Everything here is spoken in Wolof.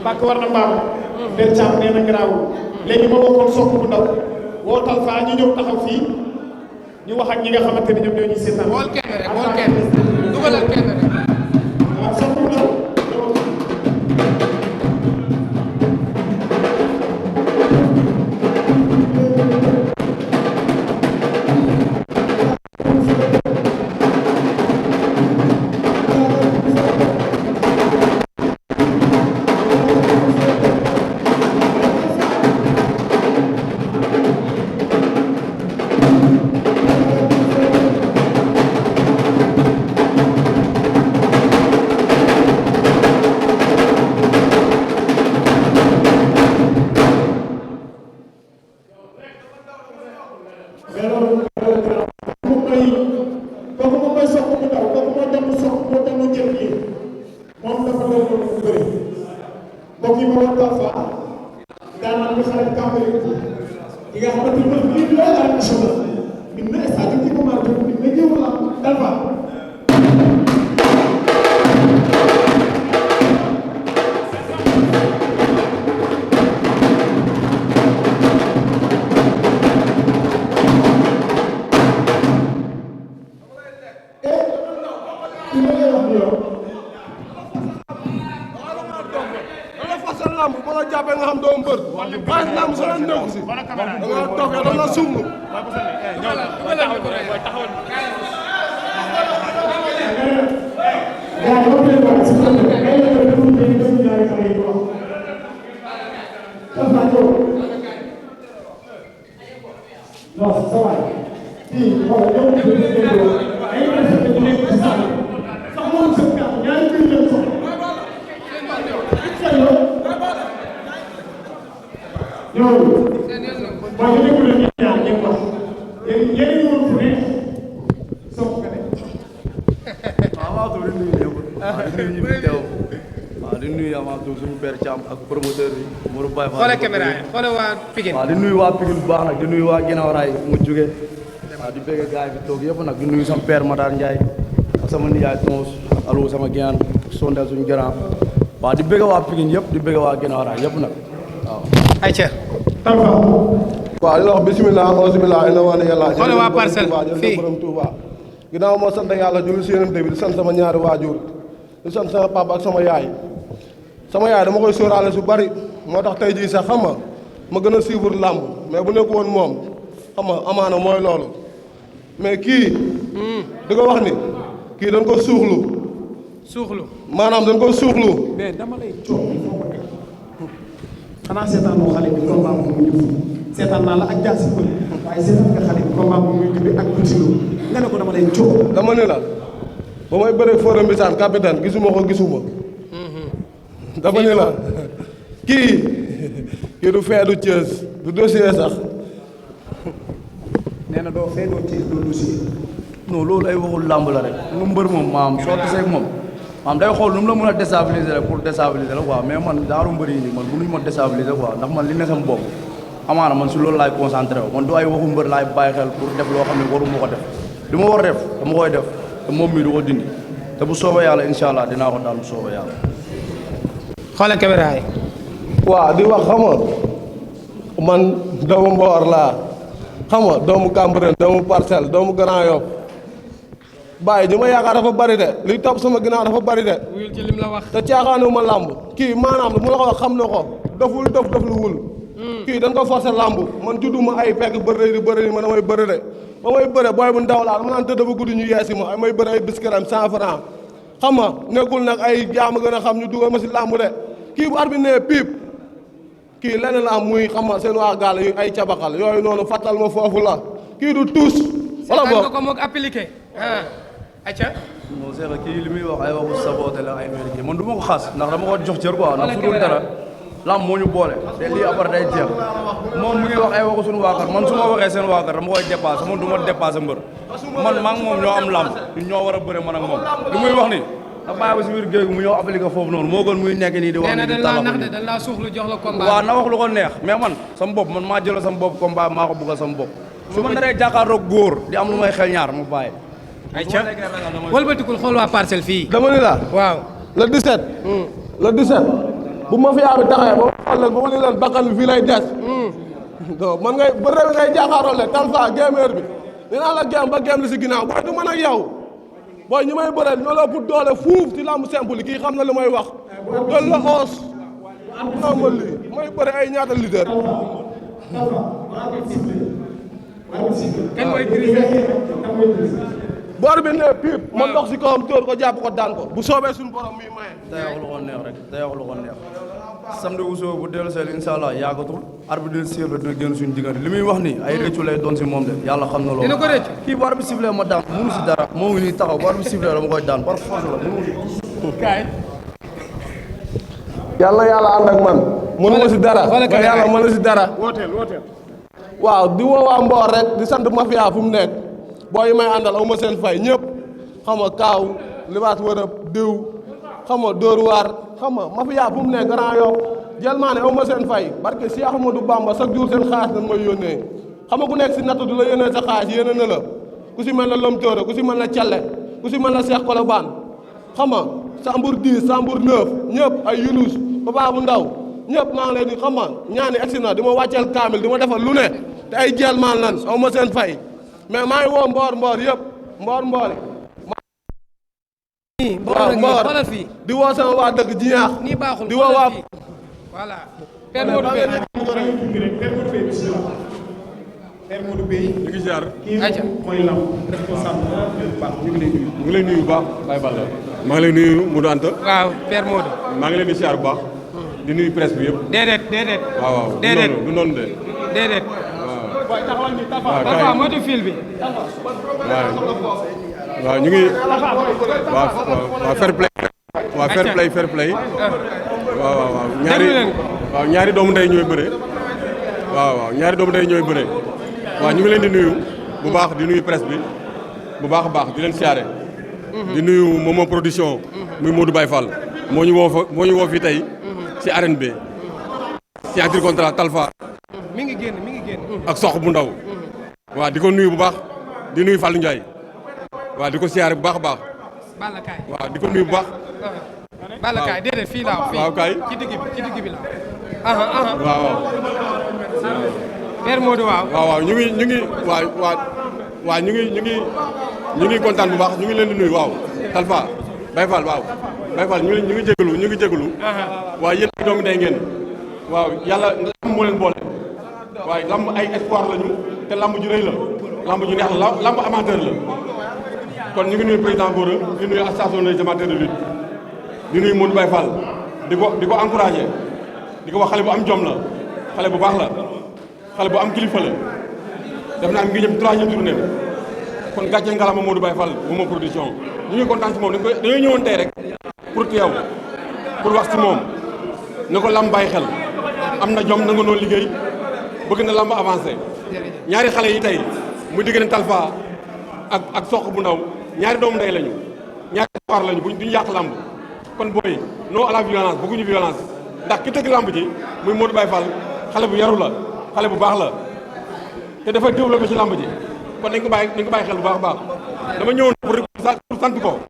bàkk war na mbaam per caam nee na garaawul léegi ma waxoon sopp bu ndaw wootal faa ñu ñëw taxaw fii ñu wax ak ñi nga xamante ni ñoom ñoo ñuy seetaan wool kenn rek wool kenn dugalal kenn rek waaw sopp bu ndaw waaw di nuyu waa Pikine bu baax nag di nuyu waa ginnaaw raay mu jóge waaw di bëgg gaay bi toog yëpp nag di nuyu sama père Matar Ndiaye ak sama nijaay Tons ak Alou sama giyaan sondel suñu grand waaw di bëgg waa Pikine yëpp di bëgg waa ginnaaw raay yëpp nag waaw ay ca waaw di la wax bisimilah bisimilah ina wane yàlla xoolal waa Parcelles fii borom Touba ginnaaw moo sant yàlla julli si yonent bi di sant sama ñaari waajur di sant sama papa ak sama yaay dama koy sóoraale su bari moo tax tey jii sax xam nga ma gën a suivre làmb mais bu nekk woon moom xam nga amaana mooy loolu mais kii di ko wax ni kii dañ ko suuxlu maanaam dañ ko suuxlu mais dama lay coow xanaa seetaanoo xale bi combat bu muy jubbi seetaan naa la ak jaasi ko waaye seetaan nga xale bi combat bu muy jubbi ak butilo nga ne ko dama lay coow dama ne la ba may bëree Fodé Mbissane capitaine gisuma ko gisuma dama ne la kii du fee du Thiès du dossier sax nee na doo fee doo Thiès doo dossier non loolu ay waxul làmb la rek lu mbër moom maam soo tasee ak moom maam day xool nu mu la mën a déstabiliser rek pour déstabiliser la quoi mais man daaru mbër yi nii man mënuñu ma déstabiliser quoi ndax man li ne sama bopp amaana man si loolu laay concentré wu man du ay waxu mbër laay bàyyi xel pour def loo xam ne waru ma ko def li ma war a def dama koy def te moom mii du ko dindi te bu soobee yàlla incha allah dinaa ko daal bu soobee yàlla. xoolal caméra yi. waaw di wax xam nga man doomu Mboor laa xam nga doomu Cambérène doomu Parcelles doomu Grand Yoff bàyyi ñu ma yaakaar dafa bari de liy topp sama ginnaaw dafa bari de. wuyul ci lim la wax. te caaxaanu ma làmb kii maanaam mu la ko wax xam na ko doful dof lu wul. kii dañ ko forcer làmb man judduma ay pegg bëri di bëri man damay bëri de ba may bëre booy bu ndaw laa dama naan tëdd ba guddi ñu yeesi ma ay may bëri ay biscuitam 100 francs xam nga nekkul nag ay jaama gën a xam ñu dugal ma si làmb de kii bu arbitre nee piip kii lenn la muy xam nga seen waa gaal yu ay cabakal yooyu noonu fàttal ma foofu la kii du tuus. wala boog nga ko moog appliqué acca. non c'est que kii li muy wax ay waxu saboté la ay mel man du ma ko xas ndax dama ko jox cër quoi ndax su dul dara lam moo ñu boole te lii après day jeex moom mu ngi wax ay waxu suñu waakar man su ma waxee seen waakar dama koy dépassé man du ma dépassé mbër man maa ngi moom ñoo am lam ñun ñoo war a bëre man ak moom li muy wax ni da bàyyi ba si biir géej mu ñëw appliqué foofu noonu moo gën muy nekk nii di wax ni di talax nee na dañ laa suuxlu jox la combat waaw na wax lu ko neex mais man sama bopp man maa jëlal sama bopp combat maa ko bëggal sama bopp su ma naree jàkkaarloog góor di am lu may xel ñaar mu bàyyi ay ca wëlbatikul xool waa parcelle fii dama ni la waaw le 17 le 17 bu mafia bi taxee ba ma xool leen ba ma ne leen bakkan bi fii lay des donc man ngay bëre bi ngay jàkkaarloo leen Talfa gémeer bi nee naa la gém ba gém li si ginnaaw booy du man ak yow booy ñi may bëreel ñoo la ëpp doole fuuf ci lamb simple kii xam na li may wax doon la oos naa ma lii may bëre ay ñaata leader kan mooy Gris boor bi ne piip ma dox si kawam tóor ko jàpp ko daan ko bu soobee suñu borom muy maye day wax lu ko neex rek day wax lu ko neex samedi usoo bu dellu seel incha allah yaakatul arbitre siffle dina génn suñu diggante li muy wax nii ay rëccu lay doon si moom de yàlla xam na loolu dina ko rëcc kii bu arbitre siffle ma daan mënu si dara moo ngi nii taxaw bu arbitre siffle dama koy daan par force la mënu kaay yàlla ànd ak man mënu ma si dara wala ba yàlla mën na si dara wooteel waaw di woo waa Mboor rek di sant mafia fu mu nekk boo yi may àndal aw ma seen fay ñëpp xam nga kaaw libaas wërëb diw xam nga dóor waar xam nga mafia fu mu nekk Grand Yoff jël maa ne aw ma seen fay barke Cheikh Ahmadou Bamba chaque jour seen xaalis dañ may yónnee xam nga ku nekk si natt du la yónnee sa xaalis yéene na la ku si mel na Lom Tóora ku si mel na Thialé ku si mel na Cheikh Kolobane xam nga Sambour 10 Sambour 9 ñëpp ay Yunus Papa bu ndaw ñëpp maa ngi leen di xam nga ñaani egsi na di ma wàcceel kaamil di ma defal lu ne te ay jël maan lan aw ma seen fay mais maa ngi woo mboor yëpp mboor nii waaw mboor xoolal fii di woo sama waa dëkk Jiñaax nii baaxul di woo waa voilà Père Modou Bey Père Modou Bey ñu ngi ziar. ayca mooy lam responsable ñu ngi lay nuyu. ñu ngi lay nuyu bu baax Baye Balla maa ngi lay nuyu Modou Anta waaw Père Modou maa ngi leen di ziar bu baax di nuyu presse bi yëpp. déedéet waaw waaw déedéet du noonu de. déedéet waaw Talfa kay moytu fil bi waaw ñu ngi waaw fair play. waaw fair play. waaw ñaari doomu ndey ñooy bëre. waaw ñaari doomu ndey ñooy bëre. waaw ñu ngi leen di nuyu bu baax di nuyu presse bi bu baax a baax di leen siyaare. di nuyu Momo production. muy Modou Baye Fall. moo ñu woo fii tey ci arène bi. signature contrat Talfa. mi ngi génn ak sox bu ndaw. waaw di ko nuyu bu baax di nuyu Fallou Ndiaye. waaw di ko siyaare bu baax a baax. Balla kaay waaw di ko nuyu bu baax. Balla kaay déedéet fii laa waaw kaay ci digg bi la waaw. Père Modou waaw ñu ngi waaw ñu ngi kontaan bu baax ñu ngi leen di nuyu waaw. Talfa Baye Fall waaw Baye Fall ñu ngi jégalu. waaw yéen ay doomu ndey ngeen. waaw yàlla lamb moo leen boole. waaye lamb ay espoir lañu te lamb ju rëy la. lamb ju neex la lamb amateur la. kon ñu ngi nuyu président Gora di nuyu association des amateurs de lutte. di nuyu Modou Baye Fall di ko encouragé di ko wax xale bu am jom la xale bu baax la xale bu am kilifa la def naa mi ngi jëm 3e journée kon gàcce ngalama Modou Baye Fall bu ma production ñu ngi kontaan ci moom dañoo ñëwoon tey rek pour teew pour wax ci moom na ko lamb bàyyi xel am na jom na nga noonu liggéey bëgg na lamb avancé ñaari xale yi tey muy diggante Talfa ak soq bu ndaw ñaari doomu ndey lañu ñaari espoir lañu duñu yàq lamb kon booy non à la violence bëgguñu violence ndax ki tëgg lamb ji muy Modou Baye Fall xale bu yaru la xale bu baax la te dafa développé ci lamb ji kon nañ ko bàyyi xel bu baax a baax dama ñëwoon pour sant ko